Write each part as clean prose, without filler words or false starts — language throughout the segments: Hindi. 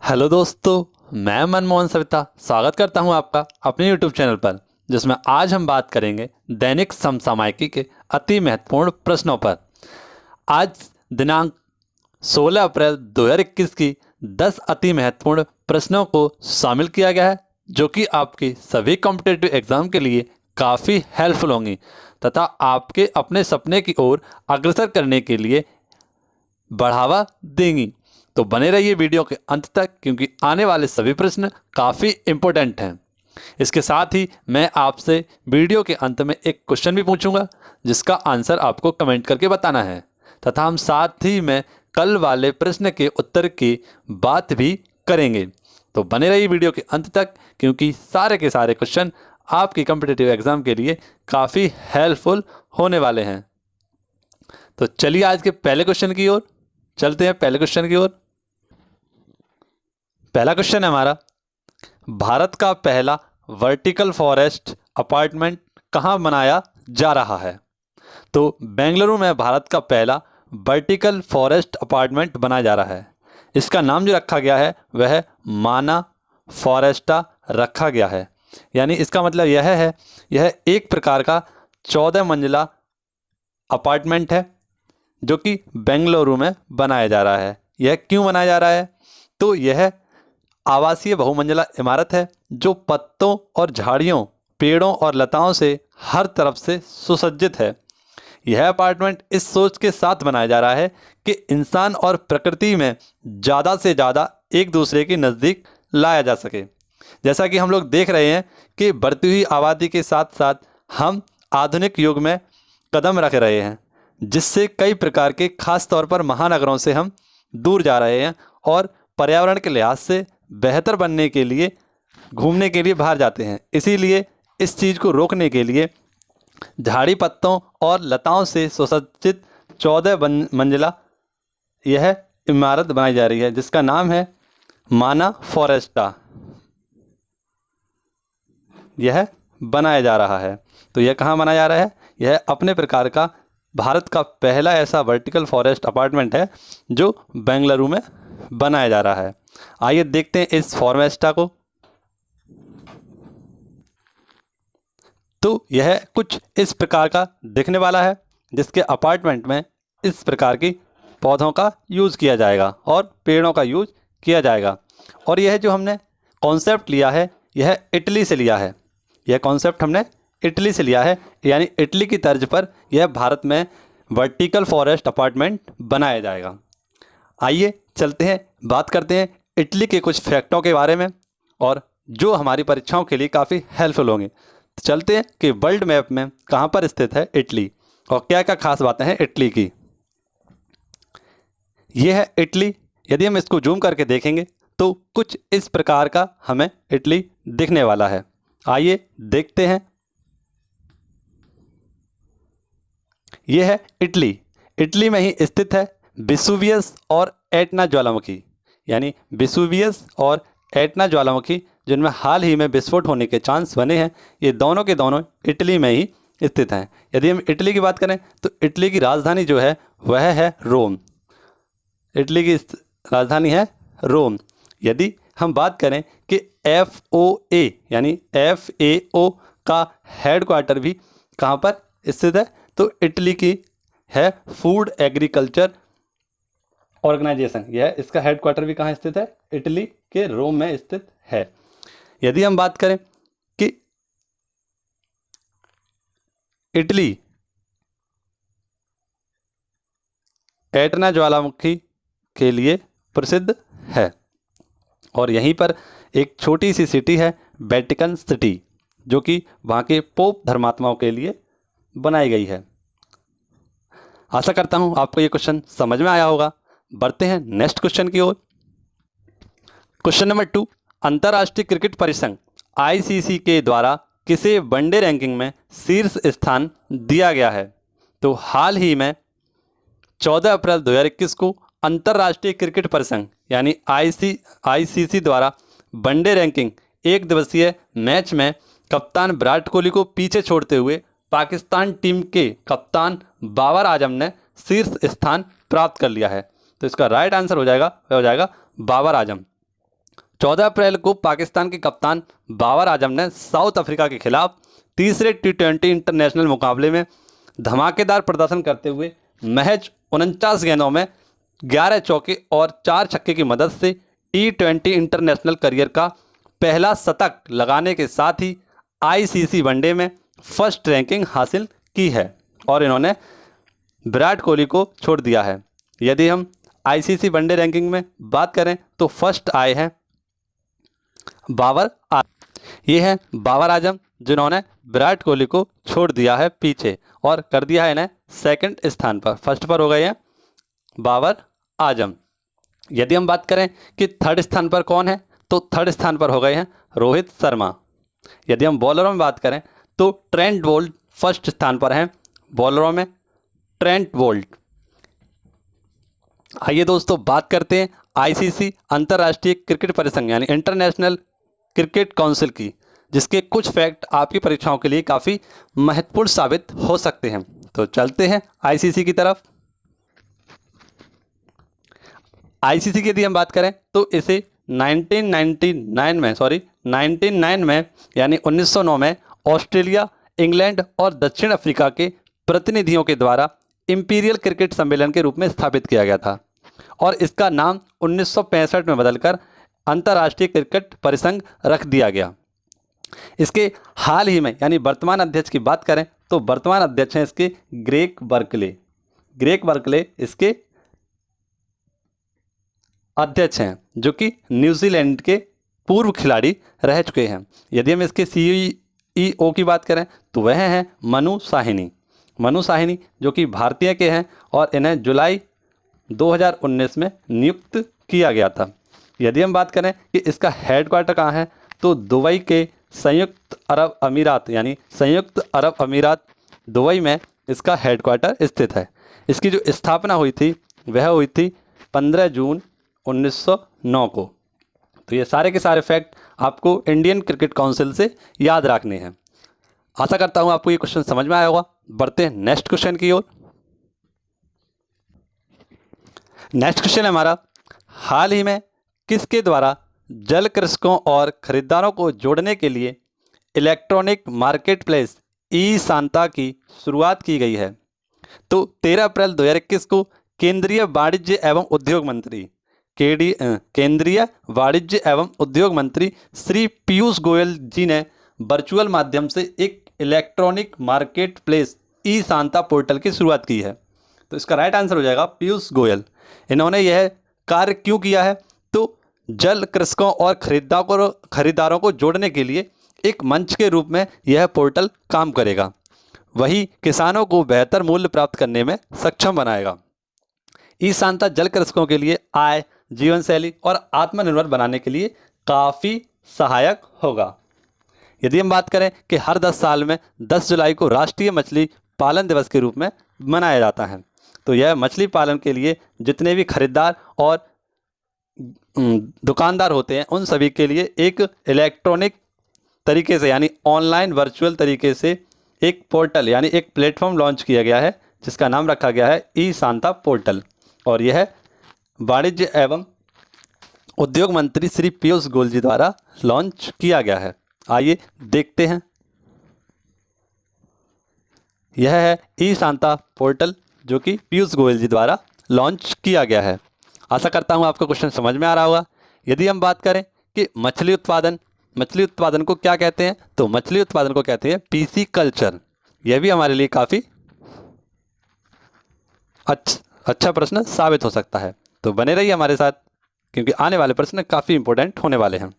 हेलो दोस्तों, मैं मनमोहन सविता स्वागत करता हूं आपका अपने यूट्यूब चैनल पर, जिसमें आज हम बात करेंगे दैनिक समसामयिकी के अति महत्वपूर्ण प्रश्नों पर। आज दिनांक 16 अप्रैल 2021 की 10 अति महत्वपूर्ण प्रश्नों को शामिल किया गया है, जो कि आपकी सभी कॉम्पिटिटिव एग्जाम के लिए काफ़ी हेल्पफुल होंगी तथा आपके अपने सपने की ओर अग्रसर करने के लिए बढ़ावा देंगी। तो बने रहिए वीडियो के अंत तक, क्योंकि आने वाले सभी प्रश्न काफ़ी इम्पोर्टेंट हैं। इसके साथ ही मैं आपसे वीडियो के अंत में एक क्वेश्चन भी पूछूंगा, जिसका आंसर आपको कमेंट करके बताना है, तथा हम साथ ही में कल वाले प्रश्न के उत्तर की बात भी करेंगे। तो बने रहिए वीडियो के अंत तक, क्योंकि सारे के सारे क्वेश्चन आपकी कॉम्पिटिटिव एग्जाम के लिए काफ़ी हेल्पफुल होने वाले हैं। तो चलिए आज के पहले क्वेश्चन की ओर चलते हैं। पहले क्वेश्चन की ओर पहला क्वेश्चन है हमारा, भारत का पहला वर्टिकल फॉरेस्ट अपार्टमेंट कहाँ बनाया जा रहा है? तो बेंगलुरु में भारत का पहला वर्टिकल फॉरेस्ट अपार्टमेंट बनाया जा रहा है। इसका नाम जो रखा गया है वह माना फॉरेस्टा रखा गया है। यानी इसका मतलब यह एक प्रकार का 14 मंजिला अपार्टमेंट है, जो कि बेंगलुरु में बनाया जा रहा है। यह क्यों बनाया जा रहा है? तो यह आवासीय बहुमंजिला इमारत है, जो पत्तों और झाड़ियों, पेड़ों और लताओं से हर तरफ से सुसज्जित है। यह अपार्टमेंट इस सोच के साथ बनाया जा रहा है कि इंसान और प्रकृति में ज़्यादा से ज़्यादा एक दूसरे के नज़दीक लाया जा सके। जैसा कि हम लोग देख रहे हैं कि बढ़ती हुई आबादी के साथ साथ हम आधुनिक युग में कदम रख रहे हैं, जिससे कई प्रकार के खास तौर पर महानगरों से हम दूर जा रहे हैं और पर्यावरण के लिहाज से बेहतर बनने के लिए घूमने के लिए बाहर जाते हैं। इसीलिए इस चीज़ को रोकने के लिए झाड़ी पत्तों और लताओं से सुसज्जित 14 मंजिला यह इमारत बनाई जा रही है, जिसका नाम है माना फॉरेस्टा। यह बनाया जा रहा है। तो यह कहाँ बनाया जा रहा है? यह अपने प्रकार का भारत का पहला ऐसा वर्टिकल फॉरेस्ट अपार्टमेंट है जो बेंगलुरु में बनाया जा रहा है। आइए देखते हैं इस फॉरेस्टा को। तो यह कुछ इस प्रकार का दिखने वाला है, जिसके अपार्टमेंट में इस प्रकार की पौधों का यूज़ किया जाएगा और पेड़ों का यूज़ किया जाएगा। और यह जो हमने कॉन्सेप्ट लिया है, यह इटली से लिया है। यह कॉन्सेप्ट हमने इटली से लिया है, यानी इटली की तर्ज पर यह भारत में वर्टिकल फॉरेस्ट अपार्टमेंट बनाया जाएगा। आइए चलते हैं, बात करते हैं इटली के कुछ फैक्टों के बारे में, और जो हमारी परीक्षाओं के लिए काफ़ी हेल्पफुल होंगे। तो चलते हैं कि वर्ल्ड मैप में कहाँ पर स्थित है इटली और क्या क्या खास बातें हैं इटली की। यह है इटली। यदि हम इसको जूम करके देखेंगे तो कुछ इस प्रकार का हमें इटली दिखने वाला है। आइए देखते हैं। यह है इटली। इटली में ही स्थित है वेसुवियस और एटना ज्वालामुखी, यानी वेसुवियस और एटना ज्वालामुखी, जिनमें हाल ही में विस्फोट होने के चांस बने हैं। ये दोनों के दोनों इटली में ही स्थित हैं। यदि हम इटली की बात करें तो इटली की राजधानी जो है वह है रोम। इटली की राजधानी है रोम। यदि हम बात करें कि FOA यानी FAO का हेडक्वार्टर भी कहाँ पर स्थित है, तो इटली की है फूड एग्रीकल्चर ऑर्गेनाइजेशन। यह इसका हेडक्वार्टर भी कहाँ स्थित है? इटली के रोम में स्थित है। यदि हम बात करें कि इटली एटना ज्वालामुखी के लिए प्रसिद्ध है, और यहीं पर एक छोटी सी सिटी है वेटिकन सिटी, जो कि वहाँ के पोप धर्मात्माओं के लिए बनाई गई है। आशा करता हूँ आपको ये क्वेश्चन समझ में आया होगा। बढ़ते हैं नेक्स्ट क्वेश्चन की ओर। क्वेश्चन नंबर 2, अंतर्राष्ट्रीय क्रिकेट परिसंघ ICC के द्वारा किसे वनडे रैंकिंग में शीर्ष स्थान दिया गया है? तो हाल ही में 14 अप्रैल 2021 को अंतर्राष्ट्रीय क्रिकेट परिसंघ यानी ICC द्वारा वनडे रैंकिंग एक दिवसीय मैच में कप्तान विराट कोहली को पीछे छोड़ते हुए पाकिस्तान टीम के कप्तान बाबर आजम ने शीर्ष स्थान प्राप्त कर लिया है। तो इसका राइट आंसर हो जाएगा बाबर आजम। 14 अप्रैल को पाकिस्तान के कप्तान बाबर आजम ने साउथ अफ्रीका के खिलाफ तीसरे T20 इंटरनेशनल मुकाबले में धमाकेदार प्रदर्शन करते हुए महज 49 गेंदों में 11 चौके और 4 छक्के की मदद से T20 इंटरनेशनल करियर का पहला शतक लगाने के साथ ही ICC वनडे में फर्स्ट रैंकिंग हासिल की है और इन्होंने विराट कोहली को छोड़ दिया है। यदि हम ICC वनडे रैंकिंग में बात करें तो फर्स्ट आए हैं ये हैं बाबर आजम, जिन्होंने विराट कोहली को छोड़ दिया है पीछे और कर दिया है इन्हें सेकंड स्थान पर। फर्स्ट पर हो गए हैं बाबर आजम। यदि हम बात करें कि थर्ड स्थान पर कौन है तो थर्ड स्थान पर हो गए हैं रोहित शर्मा। यदि हम बॉलरों में बात करें तो ट्रेंट बोल्ट फर्स्ट स्थान पर हैं। बॉलरों में ट्रेंट बोल्ट। आइए दोस्तों बात करते हैं ICC अंतर्राष्ट्रीय क्रिकेट परिसंघ यानी इंटरनेशनल क्रिकेट काउंसिल की, जिसके कुछ फैक्ट आपकी परीक्षाओं के लिए काफ़ी महत्वपूर्ण साबित हो सकते हैं। तो चलते हैं ICC की तरफ। ICC की यदि हम बात करें तो इसे 1909 में यानी 1909 में ऑस्ट्रेलिया, इंग्लैंड और दक्षिण अफ्रीका के प्रतिनिधियों के द्वारा इंपीरियल क्रिकेट सम्मेलन के रूप में स्थापित किया गया था और इसका नाम 1965 में बदलकर अंतर्राष्ट्रीय क्रिकेट परिसंघ रख दिया गया। इसके हाल ही में यानी वर्तमान अध्यक्ष की बात करें तो वर्तमान अध्यक्ष हैं इसके ग्रेग बर्कले इसके अध्यक्ष हैं, जो कि न्यूजीलैंड के पूर्व खिलाड़ी रह चुके हैं। यदि हम इसके CEO की बात करें तो वह हैं मनु साहिनी, जो कि भारतीय के हैं और इन्हें जुलाई 2019 में नियुक्त किया गया था। यदि हम बात करें कि इसका हेडक्वार्टर कहाँ है तो दुबई के संयुक्त अरब अमीरात दुबई में इसका हेडक्वार्टर स्थित है। इसकी जो स्थापना हुई थी वह हुई थी 15 जून 1909 को। तो ये सारे के सारे फैक्ट आपको इंडियन क्रिकेट काउंसिल से याद रखने हैं। आशा करता हूँ आपको ये क्वेश्चन समझ में आया होगा। बढ़ते हैं नेक्स्ट क्वेश्चन की ओर। नेक्स्ट क्वेश्चन है हमारा, हाल ही में किसके द्वारा जल कृषकों और खरीदारों को जोड़ने के लिए इलेक्ट्रॉनिक मार्केट प्लेस ई-सांता की शुरुआत की गई है? तो 13 अप्रैल 2021 को केंद्रीय वाणिज्य एवं उद्योग मंत्री श्री पीयूष गोयल जी ने वर्चुअल माध्यम से एक इलेक्ट्रॉनिक मार्केट प्लेस ई-सांता पोर्टल की शुरुआत की है। तो इसका राइट आंसर हो जाएगा पीयूष गोयल। इन्होंने यह कार्य क्यों किया है? तो जल कृषकों और खरीदारों को जोड़ने के लिए एक मंच के रूप में यह पोर्टल काम करेगा। वही किसानों को बेहतर मूल्य प्राप्त करने में सक्षम बनाएगा। ई-सांता जल कृषकों के लिए आय, जीवन शैली और आत्मनिर्भर बनाने के लिए काफ़ी सहायक होगा। यदि हम बात करें कि हर 10 साल में 10 जुलाई को राष्ट्रीय मछली पालन दिवस के रूप में मनाया जाता है, तो यह मछली पालन के लिए जितने भी खरीदार और दुकानदार होते हैं उन सभी के लिए एक इलेक्ट्रॉनिक तरीके से यानी ऑनलाइन वर्चुअल तरीके से एक पोर्टल यानी एक प्लेटफॉर्म लॉन्च किया गया है, जिसका नाम रखा गया है ई-सांता पोर्टल। और यह वाणिज्य एवं उद्योग मंत्री श्री पीयूष गोयल जी द्वारा लॉन्च किया गया है। आइए देखते हैं। यह है ई-सांता पोर्टल जो कि पीयूष गोयल जी द्वारा लॉन्च किया गया है। आशा करता हूं आपको क्वेश्चन समझ में आ रहा होगा। यदि हम बात करें कि मछली उत्पादन को क्या कहते हैं, तो मछली उत्पादन को कहते हैं पीसी कल्चर। यह भी हमारे लिए काफ़ी अच्छा प्रश्न साबित हो सकता है। तो बने रहिए हमारे साथ, क्योंकि आने वाले प्रश्न काफ़ी इंपॉर्टेंट होने वाले हैं।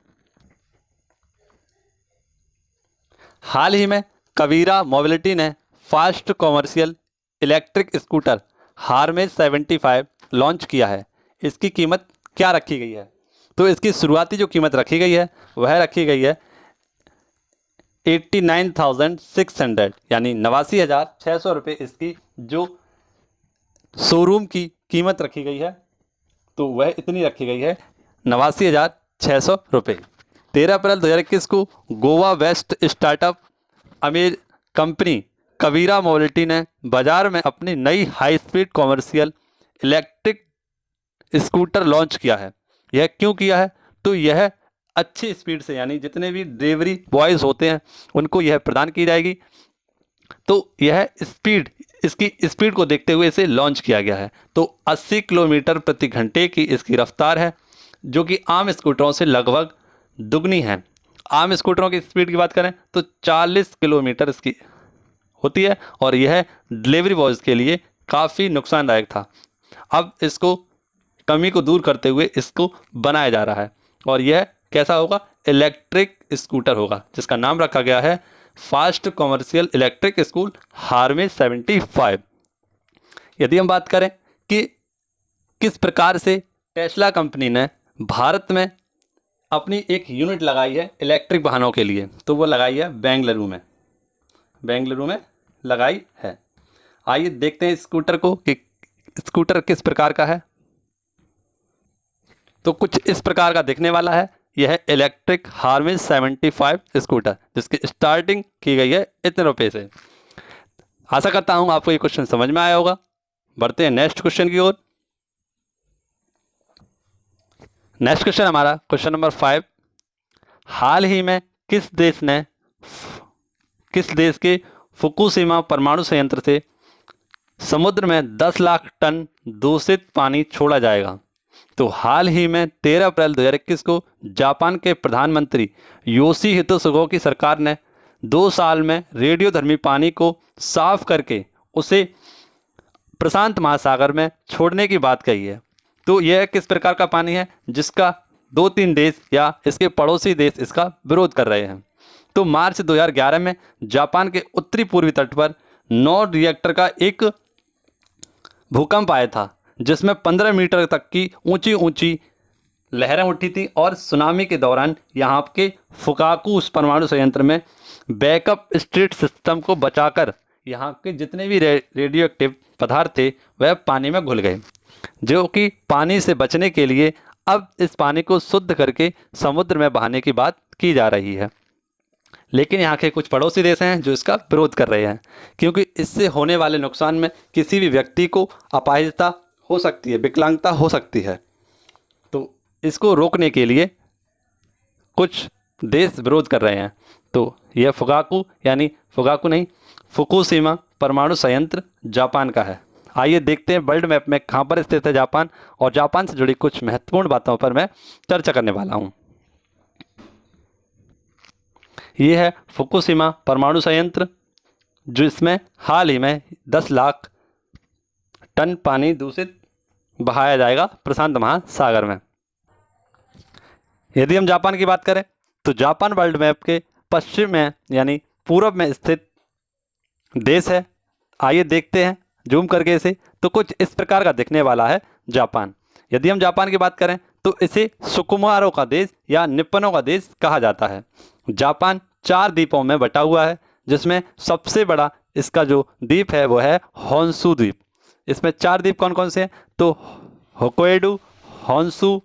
हाल ही में कबीरा मोबिलिटी ने fast commercial electric scooter Hermes 75 launch किया है। इसकी कीमत क्या रखी गई है? तो इसकी शुरुआती जो कीमत रखी गई है वह रखी गई है 89,600 यानी 89,600 रुपये इसकी जो शोरूम की कीमत रखी गई है, तो वह इतनी रखी गई है 89,600 रुपये। 13 अप्रैल 2021 को गोवा वेस्ट स्टार्टअप कंपनी कबीरा मोबिलिटी ने बाजार में अपनी नई high speed commercial electric scooter launch किया है। यह क्यों किया है? तो यह अच्छी स्पीड से, यानी जितने भी डिलीवरी बॉयज़ होते हैं उनको यह प्रदान की जाएगी। तो यह स्पीड, इसकी स्पीड को देखते हुए इसे लॉन्च किया गया है। तो 80 किलोमीटर प्रति घंटे की इसकी रफ्तार है, जो कि आम स्कूटरों से लगभग दुगनी है। आम स्कूटरों की स्पीड की बात करें तो 40 किलोमीटर इसकी होती है, और यह डिलीवरी बॉयज़ के लिए काफ़ी नुकसानदायक था। अब इसको कमी को दूर करते हुए इसको बनाया जा रहा है, और यह कैसा होगा? इलेक्ट्रिक स्कूटर होगा, जिसका नाम रखा गया है फास्ट कमर्शियल इलेक्ट्रिक स्कूल हार्मे 75। यदि हम बात करें कि किस प्रकार से टेस्ला कंपनी ने भारत में अपनी एक यूनिट लगाई है इलेक्ट्रिक वाहनों के लिए, तो वो लगाई है बेंगलुरु में। बेंगलुरु में लगाई है। आइए देखते हैं स्कूटर को कि स्कूटर किस प्रकार का है। तो कुछ इस प्रकार का दिखने वाला है। यह है इलेक्ट्रिक हार्मे 75 स्कूटर, जिसकी स्टार्टिंग की गई है इतने रुपये से। आशा करता हूं आपको ये क्वेश्चन समझ में आया होगा। बढ़ते हैं नेक्स्ट क्वेश्चन की ओर। नेक्स्ट क्वेश्चन हमारा क्वेश्चन नंबर 5। हाल ही में किस देश के फुकुशिमा परमाणु संयंत्र से समुद्र में 10 लाख टन दूषित पानी छोड़ा जाएगा? तो हाल ही में 13 अप्रैल 2021 को जापान के प्रधानमंत्री योशिहितो सुगा की सरकार ने 2 साल में रेडियोधर्मी पानी को साफ करके उसे प्रशांत महासागर में छोड़ने की बात कही है। तो यह किस प्रकार का पानी है जिसका 2-3 देश या इसके पड़ोसी देश इसका विरोध कर रहे हैं? तो मार्च 2011 में जापान के उत्तरी पूर्वी तट पर नॉर्थ रिएक्टर का एक भूकंप आया था, जिसमें 15 मीटर तक की ऊंची ऊंची लहरें उठी थी, और सुनामी के दौरान यहाँ के फुकाकू परमाणु संयंत्र में बैकअप स्ट्रीट सिस्टम को बचाकर यहाँ के जितने भी रेडियो एक्टिव पदार्थ थे वह पानी में घुल गए, जो कि पानी से बचने के लिए अब इस पानी को शुद्ध करके समुद्र में बहाने की बात की जा रही है। लेकिन यहाँ के कुछ पड़ोसी देश हैं जो इसका विरोध कर रहे हैं, क्योंकि इससे होने वाले नुकसान में किसी भी व्यक्ति को अपाहिजता हो सकती है, विकलांगता हो सकती है। तो इसको रोकने के लिए कुछ देश विरोध कर रहे हैं। तो यह फुकुशिमा परमाणु संयंत्र जापान का है। आइए देखते हैं वर्ल्ड मैप में कहाँ पर स्थित है जापान, और जापान से जुड़ी कुछ महत्वपूर्ण बातों पर मैं चर्चा करने वाला हूँ। ये है फुकुशिमा परमाणु संयंत्र, जो इसमें हाल ही में 10 लाख टन पानी दूषित बहाया जाएगा प्रशांत महासागर में। यदि हम जापान की बात करें तो जापान वर्ल्ड मैप के पश्चिम में यानी पूरब में स्थित देश है। आइए देखते हैं जूम करके इसे। तो कुछ इस प्रकार का दिखने वाला है जापान। यदि हम जापान की बात करें तो इसे सुकुमारों का देश या निप्पनों का देश कहा जाता है। जापान 4 द्वीपों में बटा हुआ है, जिसमें सबसे बड़ा इसका जो द्वीप है वो है होन्शु द्वीप। इसमें 4 द्वीप कौन कौन से हैं? तो होक्काइडो, होन्शु,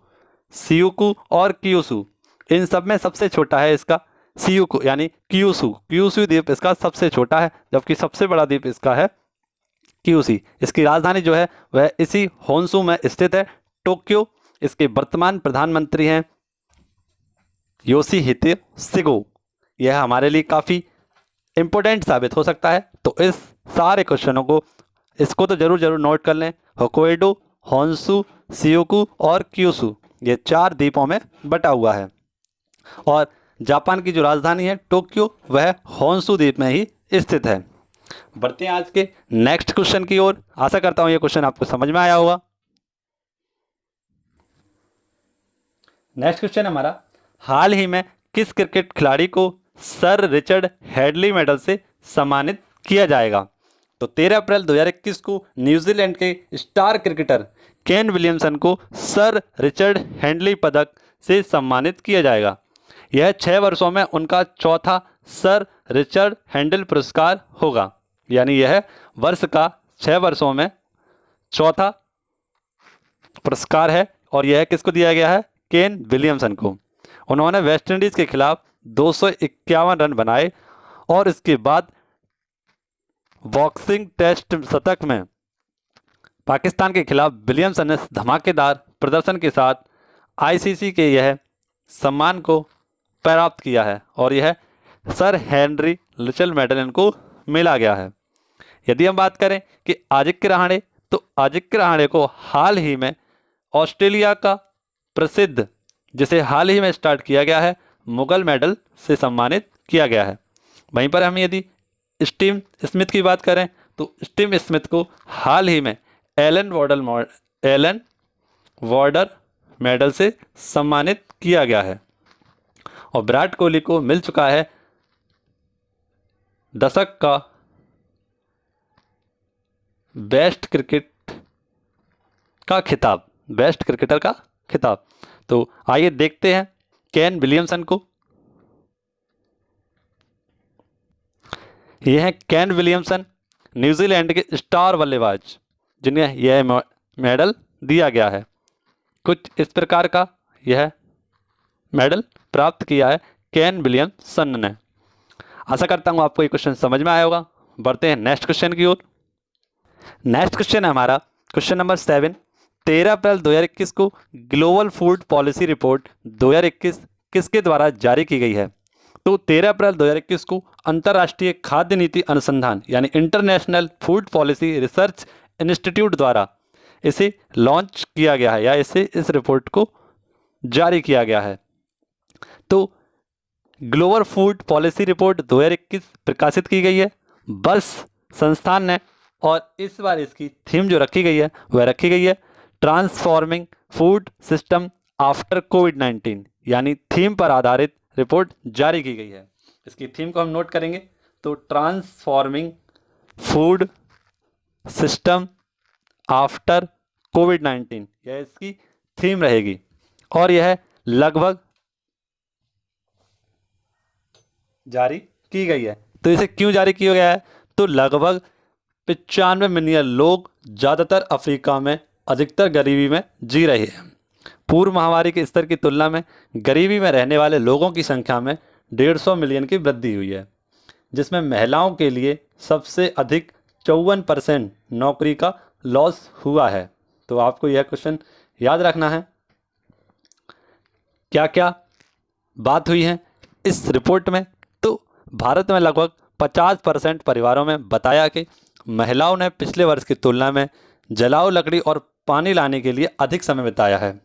शियुकु और क्यूशु। इन सब में सबसे छोटा है इसका शियुकु यानी क्यूशु द्वीप इसका सबसे छोटा है, जबकि सबसे बड़ा द्वीप इसका है क्यूसी। इसकी राजधानी जो है वह इसी होन्शु में स्थित है, टोक्यो। इसके वर्तमान प्रधानमंत्री हैं योशिहितो सुगा। यह हमारे लिए काफ़ी इम्पोर्टेंट साबित हो सकता है। तो इस सारे क्वेश्चनों को इसको तो जरूर नोट कर लें। होक्काइडो, होन्शु, शियुकु और क्यूशु ये 4 द्वीपों में बटा हुआ है, और जापान की जो राजधानी है टोक्यो वह होन्शु द्वीप में ही स्थित है। बढ़ते हैं आज के नेक्स्ट क्वेश्चन की ओर। आशा करता हूं ये क्वेश्चन आपको समझ में आया होगा। नेक्स्ट क्वेश्चन हमारा, हाल ही में किस क्रिकेट खिलाड़ी को सर रिचर्ड हेडली मेडल से सम्मानित किया जाएगा? तो 13 अप्रैल 2021 को न्यूजीलैंड के स्टार क्रिकेटर केन विलियमसन को सर रिचर्ड हेडली पदक से सम्मानित किया जाएगा। यह 6 वर्षों में उनका चौथा सर रिचर्ड हैंडल पुरस्कार होगा, यानी यह वर्ष का 6 वर्षों में चौथा पुरस्कार है, और यह किसको दिया गया है? केन विलियमसन को। उन्होंने वेस्टइंडीज के खिलाफ 251 रन बनाए, और इसके बाद बॉक्सिंग टेस्ट शतक में पाकिस्तान के खिलाफ विलियमसन ने धमाकेदार प्रदर्शन के साथ आईसीसी के यह सम्मान को प्राप्त किया है और यह सर हेनरी लिटिल मेडल इनको मिला गया है। यदि हम बात करें कि आजिक्य रहाणे, तो आजिक्य रहाणे को हाल ही में ऑस्ट्रेलिया का प्रसिद्ध, जिसे हाल ही में स्टार्ट किया गया है, मुगल मेडल से सम्मानित किया गया है। वहीं पर हम यदि स्टीव स्मिथ की बात करें तो स्टीव स्मिथ को हाल ही में एलन वार्डर मेडल से सम्मानित किया गया है। और विराट कोहली को मिल चुका है दशक का बेस्ट क्रिकेटर का खिताब। तो आइए देखते हैं केन विलियमसन को। यह है केन विलियमसन, न्यूजीलैंड के स्टार बल्लेबाज, जिन्हें यह मेडल दिया गया है। कुछ इस प्रकार का यह मेडल प्राप्त किया है केन विलियमसन ने। आशा करता हूं आपको ये क्वेश्चन समझ में आया होगा। बढ़ते हैं नेक्स्ट क्वेश्चन की ओर। नेक्स्ट क्वेश्चन है हमारा क्वेश्चन नंबर 7। 13 अप्रैल 2021 को ग्लोबल फूड पॉलिसी रिपोर्ट 2021 किसके द्वारा जारी की गई है? तो 13 अप्रैल 2021 को अंतर्राष्ट्रीय खाद्य नीति अनुसंधान यानी international food policy research institute द्वारा इसे लॉन्च किया गया है या इस रिपोर्ट को जारी किया गया है। तो ग्लोबल फूड पॉलिसी रिपोर्ट 2021 प्रकाशित की गई है वर्ष संस्थान ने, और इस बार इसकी थीम जो रखी गई है वह रखी गई है ट्रांसफॉर्मिंग फूड सिस्टम आफ्टर कोविड-19, यानी थीम पर आधारित रिपोर्ट जारी की गई है। इसकी थीम को हम नोट करेंगे तो ट्रांसफॉर्मिंग फूड सिस्टम आफ्टर कोविड-19 यह इसकी थीम रहेगी। और यह लगभग जारी की गई है। तो इसे क्यों जारी किया गया है? तो लगभग 95 मिलियन लोग ज़्यादातर अफ्रीका में अधिकतर गरीबी में जी रहे हैं। पूर्व महामारी के स्तर की तुलना में गरीबी में रहने वाले लोगों की संख्या में 150 मिलियन की वृद्धि हुई है, जिसमें महिलाओं के लिए सबसे अधिक 54% नौकरी का लॉस हुआ है। तो आपको यह क्वेश्चन याद रखना है क्या क्या बात हुई है इस रिपोर्ट में। तो भारत में लगभग 50% परिवारों में बताया कि महिलाओं ने पिछले वर्ष की तुलना में जलाऊ लकड़ी और पानी लाने के लिए अधिक समय बिताया है।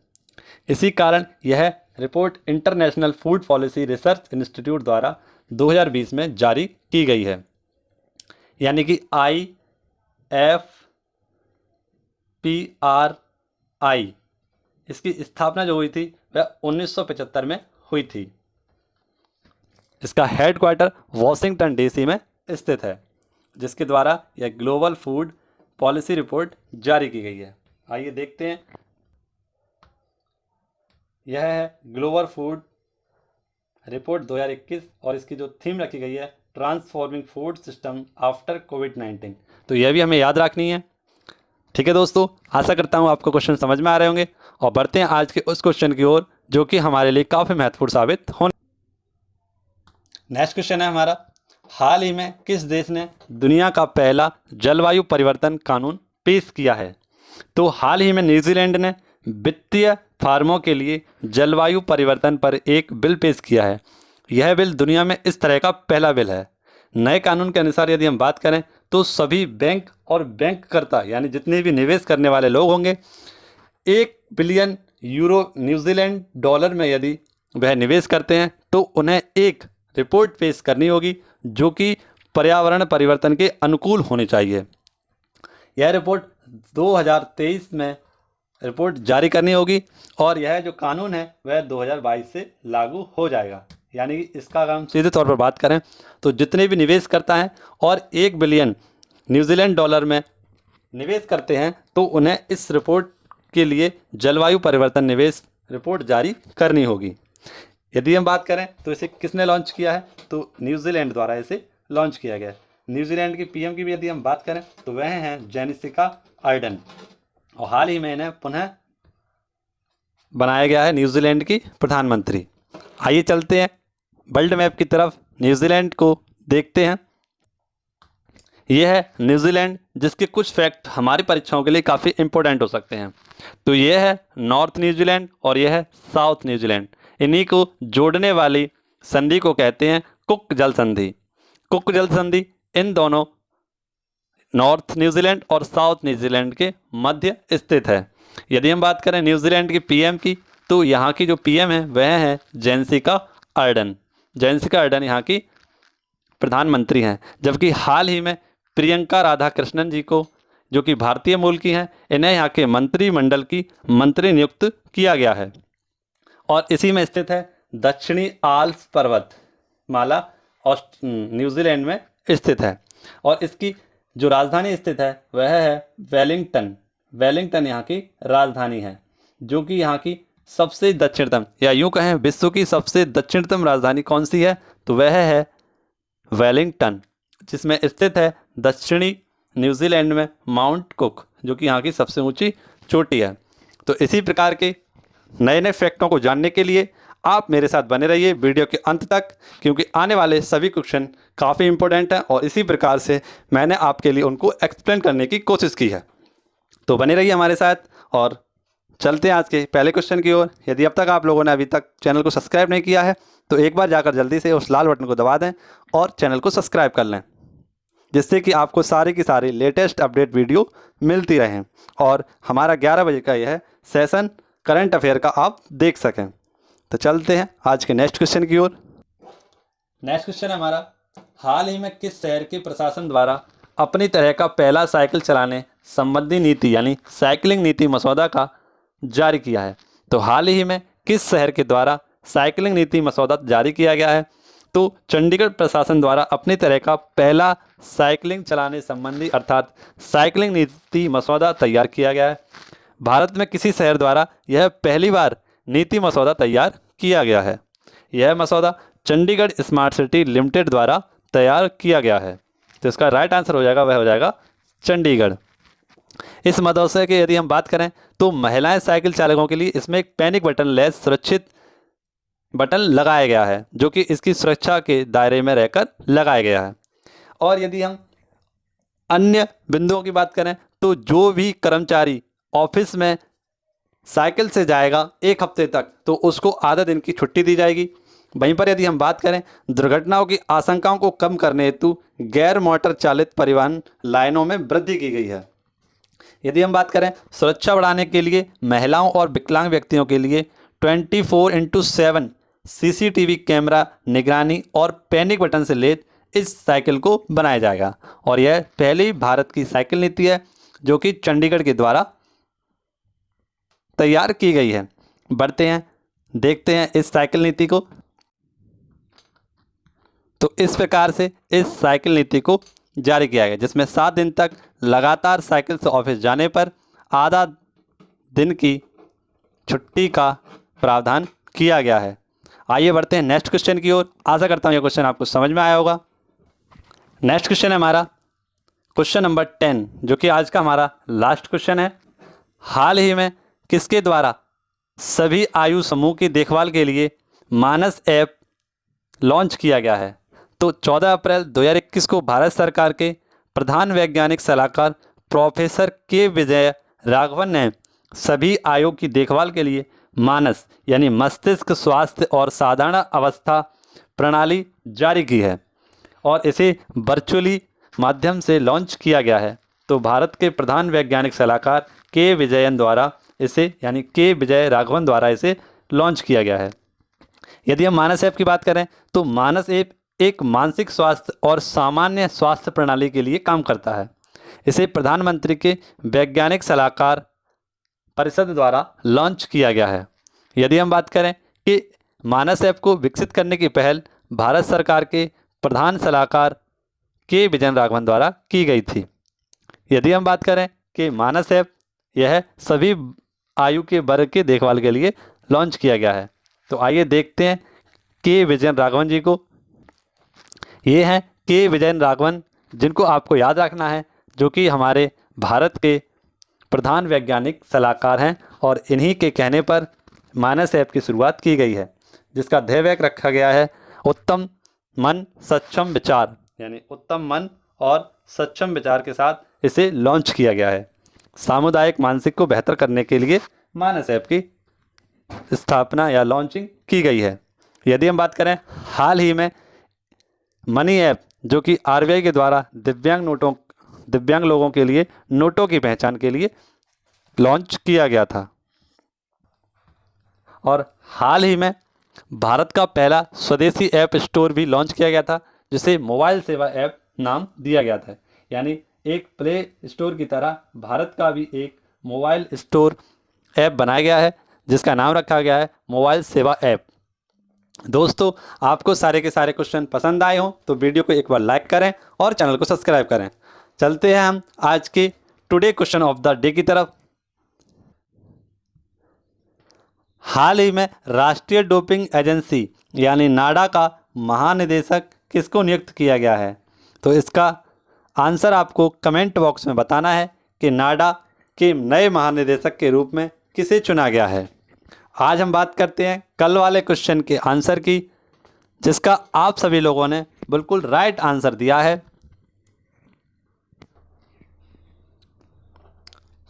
इसी कारण यह report international food policy research institute द्वारा 2020 में जारी की गई है, यानी कि IFPRI। इसकी स्थापना जो हुई थी वह 1975 में हुई थी। इसका हेडक्वार्टर वॉशिंगटन DC में स्थित है, जिसके द्वारा यह ग्लोबल फूड पॉलिसी रिपोर्ट जारी की गई है। आइए देखते हैं। यह है ग्लोबल फूड रिपोर्ट 2021 और इसकी जो थीम रखी गई है ट्रांसफॉर्मिंग फूड सिस्टम आफ्टर कोविड-19। तो यह भी हमें याद रखनी है। ठीक है दोस्तों, आशा करता हूँ आपको क्वेश्चन समझ में आ रहे होंगे। और बढ़ते हैं आज के उस क्वेश्चन की ओर जो कि हमारे लिए काफ़ी महत्वपूर्ण साबित होने। नेक्स्ट क्वेश्चन है हमारा, हाल ही में किस देश ने दुनिया का पहला जलवायु परिवर्तन कानून पेश किया है? तो हाल ही में न्यूजीलैंड ने वित्तीय फार्मों के लिए जलवायु परिवर्तन पर एक बिल पेश किया है। यह बिल दुनिया में इस तरह का पहला बिल है। नए कानून के अनुसार यदि हम बात करें तो सभी बैंक और बैंककर्ता यानी जितने भी निवेश करने वाले लोग होंगे 1 बिलियन यूरो न्यूजीलैंड डॉलर में यदि वह निवेश करते हैं तो उन्हें एक रिपोर्ट पेश करनी होगी जो कि पर्यावरण परिवर्तन के अनुकूल होनी चाहिए। यह रिपोर्ट 2023 में रिपोर्ट जारी करनी होगी और यह जो कानून है वह 2022 से लागू हो जाएगा। यानी इसका अगर हम सीधे तौर पर बात करें तो जितने भी निवेश करता है और 1 बिलियन न्यूजीलैंड डॉलर में निवेश करते हैं तो उन्हें इस रिपोर्ट के लिए जलवायु परिवर्तन निवेश रिपोर्ट जारी करनी होगी। यदि हम बात करें तो इसे किसने लॉन्च किया है? तो न्यूजीलैंड द्वारा इसे लॉन्च किया गया है। न्यूजीलैंड की PM की भी यदि हम बात करें तो वह हैं जेसिका आर्डर्न और हाल ही में इन्हें पुनः बनाया गया है न्यूजीलैंड की प्रधानमंत्री। आइए चलते हैं वर्ल्ड मैप की तरफ, न्यूजीलैंड को देखते हैं। यह है न्यूजीलैंड, जिसके कुछ फैक्ट हमारी परीक्षाओं के लिए काफ़ी इंपॉर्टेंट हो सकते हैं। तो यह है नॉर्थ न्यूजीलैंड और यह है साउथ न्यूजीलैंड। इन्हीं को जोड़ने वाली संधि को कहते हैं कुक जल संधि। कुक जल संधि इन दोनों नॉर्थ न्यूजीलैंड और साउथ न्यूजीलैंड के मध्य स्थित है। यदि हम बात करें न्यूजीलैंड की पीएम की, तो यहाँ की जो पीएम है वह है जेसिका अर्डन। जेसिका अर्डन यहाँ की प्रधानमंत्री हैं। जबकि हाल ही में प्रियंका राधाकृष्णन जी को, जो कि भारतीय मूल की हैं, इन्हें यहाँ के मंत्रिमंडल की मंत्री नियुक्त किया गया है। और इसी में स्थित है दक्षिणी आल्प्स पर्वत माला, न्यूजीलैंड में स्थित है। और इसकी जो राजधानी स्थित है वह है वेलिंगटन। वेलिंगटन यहाँ की राजधानी है, जो कि यहाँ की सबसे दक्षिणतम, या यूं कहें विश्व की सबसे दक्षिणतम राजधानी कौन सी है, तो वह है वेलिंगटन, जिसमें स्थित है दक्षिणी न्यूजीलैंड में माउंट कुक, जो कि यहाँ की सबसे ऊंची चोटी है। तो इसी प्रकार के नए नए फैक्टों को जानने के लिए आप मेरे साथ बने रहिए वीडियो के अंत तक, क्योंकि आने वाले सभी क्वेश्चन काफ़ी इंपॉर्टेंट हैं और इसी प्रकार से मैंने आपके लिए उनको एक्सप्लेन करने की कोशिश की है। तो बने रहिए हमारे साथ और चलते हैं आज के पहले क्वेश्चन की ओर। यदि अब तक आप लोगों ने अभी तक चैनल को सब्सक्राइब नहीं किया है तो एक बार जाकर जल्दी से उस लाल बटन को दबा दें और चैनल को सब्सक्राइब कर लें, जिससे कि आपको सारी की सारी लेटेस्ट अपडेट वीडियो मिलती रहें और हमारा 11 बजे का यह सेशन करंट अफेयर का आप देख सकें। तो चलते हैं आज के नेक्स्ट क्वेश्चन की ओर। नेक्स्ट क्वेश्चन है हमारा, हाल ही में किस शहर के प्रशासन द्वारा अपनी तरह का पहला साइकिल चलाने संबंधी नीति यानी साइकिलिंग नीति मसौदा का जारी किया है? तो हाल ही में किस शहर के द्वारा साइकिलिंग नीति मसौदा जारी किया गया है? तो चंडीगढ़ प्रशासन द्वारा अपनी तरह का पहला साइकिलिंग चलाने संबंधी अर्थात साइकिलिंग नीति मसौदा तैयार किया गया है। भारत में किसी शहर द्वारा यह पहली बार नीति मसौदा तैयार किया गया है? यह मसौदा चंडीगढ़ स्मार्ट सिटी लिमिटेड द्वारा तैयार किया गया है। तो इसका राइट आंसर हो जाएगा, वह हो जाएगा चंडीगढ़। इस मसौदे की यदि हम बात करें तो महिलाएं साइकिल चालकों के लिए इसमें एक पैनिक बटन लेस सुरक्षित बटन लगाया गया है, जो कि इसकी सुरक्षा के दायरे में रहकर लगाया गया है। और यदि हम अन्य बिंदुओं की बात करें तो जो भी कर्मचारी ऑफिस में साइकिल से जाएगा 1 हफ्ते तक तो उसको आधा दिन की छुट्टी दी जाएगी। वहीं पर यदि हम बात करें दुर्घटनाओं की आशंकाओं को कम करने हेतु गैर मोटर चालित परिवहन लाइनों में वृद्धि की गई है। यदि हम बात करें सुरक्षा बढ़ाने के लिए महिलाओं और विकलांग व्यक्तियों के लिए 24/7 CCTV कैमरा निगरानी और पैनिक बटन से लैस इस साइकिल को बनाया जाएगा। और यह पहली भारत की साइकिल नीति है जो कि चंडीगढ़ के द्वारा तैयार की गई है। बढ़ते हैं, देखते हैं इस साइकिल नीति को। तो इस प्रकार से इस साइकिल नीति को जारी किया गया, जिसमें 7 दिन तक लगातार साइकिल से ऑफिस जाने पर आधा दिन की छुट्टी का प्रावधान किया गया है। आइए बढ़ते हैं नेक्स्ट क्वेश्चन की ओर। आशा करता हूँ यह क्वेश्चन आपको समझ में आया होगा। नेक्स्ट क्वेश्चन है हमारा क्वेश्चन नंबर 10, जो कि आज का हमारा लास्ट क्वेश्चन है। हाल ही में किसके द्वारा सभी आयु समूह की देखभाल के लिए मानस ऐप लॉन्च किया गया है? तो 14 अप्रैल 2021 को भारत सरकार के प्रधान वैज्ञानिक सलाहकार प्रोफेसर के विजय राघवन ने सभी आयु की देखभाल के लिए मानस यानी मस्तिष्क स्वास्थ्य और साधारण अवस्था प्रणाली जारी की है और इसे वर्चुअली माध्यम से लॉन्च किया गया है। तो भारत के प्रधान वैज्ञानिक सलाहकार के विजयन द्वारा इसे यानी के विजय राघवन द्वारा इसे लॉन्च किया गया है। यदि हम मानस ऐप की बात करें तो मानस ऐप एक मानसिक स्वास्थ्य और सामान्य स्वास्थ्य प्रणाली के लिए काम करता है। इसे प्रधानमंत्री के वैज्ञानिक सलाहकार परिषद द्वारा लॉन्च किया गया है। यदि हम बात करें कि मानस ऐप को विकसित करने की पहल भारत सरकार के प्रधान सलाहकार के विजयन राघवन द्वारा की गई थी। यदि हम बात करें कि मानस ऐप यह सभी आयु के वर्ग के देखभाल के लिए लॉन्च किया गया है। तो आइए देखते हैं के विजयन राघवन जी को। ये हैं के विजयन राघवन, जिनको आपको याद रखना है, जो कि हमारे भारत के प्रधान वैज्ञानिक सलाहकार हैं और इन्हीं के कहने पर मानस ऐप की शुरुआत की गई है, जिसका ध्येय वाक्य रखा गया है उत्तम मन सक्षम विचार, यानी उत्तम मन और सक्षम विचार के साथ इसे लॉन्च किया गया है। सामुदायिक मानसिक को बेहतर करने के लिए मानस ऐप की स्थापना या लॉन्चिंग की गई है। यदि हम बात करें हाल ही में मनी ऐप, जो कि आरबीआई के द्वारा दिव्यांग लोगों के लिए नोटों की पहचान के लिए लॉन्च किया गया था। और हाल ही में भारत का पहला स्वदेशी ऐप स्टोर भी लॉन्च किया गया था, जिसे मोबाइल सेवा ऐप नाम दिया गया था। यानी एक प्ले स्टोर की तरह भारत का भी एक मोबाइल स्टोर ऐप बनाया गया है, जिसका नाम रखा गया है मोबाइल सेवा ऐप। दोस्तों, आपको सारे के सारे क्वेश्चन पसंद आए हों तो वीडियो को एक बार लाइक करें और चैनल को सब्सक्राइब करें। चलते हैं हम आज के today question of the day की तरफ। हाल ही में राष्ट्रीय डोपिंग एजेंसी यानी नाडा का महानिदेशक किसको नियुक्त किया गया है? तो इसका आंसर आपको कमेंट बॉक्स में बताना है कि नाडा के नए महानिदेशक के रूप में किसे चुना गया है। आज हम बात करते हैं कल वाले क्वेश्चन के आंसर की, जिसका आप सभी लोगों ने बिल्कुल राइट आंसर दिया है।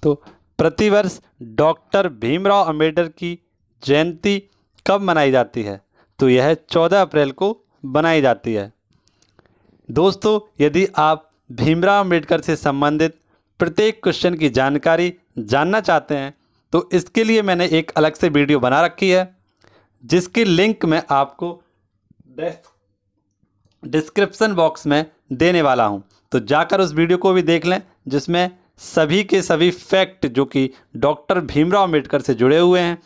तो प्रतिवर्ष डॉक्टर भीमराव अंबेडकर की जयंती कब मनाई जाती है? तो यह 14 अप्रैल को बनाई जाती है। दोस्तों, यदि आप भीमराव अंबेडकर से संबंधित प्रत्येक क्वेश्चन की जानकारी जानना चाहते हैं तो इसके लिए मैंने एक अलग से वीडियो बना रखी है, जिसकी लिंक मैं आपको डिस्क्रिप्शन बॉक्स में देने वाला हूं। तो जाकर उस वीडियो को भी देख लें, जिसमें सभी के सभी फैक्ट जो कि डॉक्टर भीमराव अंबेडकर से जुड़े हुए हैं,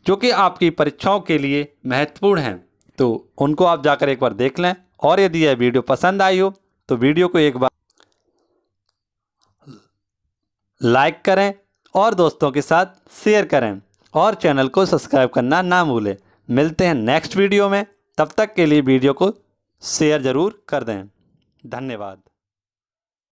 जो कि आपकी परीक्षाओं के लिए महत्वपूर्ण हैं। तो उनको आप जाकर एक बार देख लें। और यदि यह वीडियो पसंद आई हो तो वीडियो को एक बार लाइक करें और दोस्तों के साथ शेयर करें और चैनल को सब्सक्राइब करना ना भूलें। मिलते हैं नेक्स्ट वीडियो में, तब तक के लिए वीडियो को शेयर ज़रूर कर दें। धन्यवाद।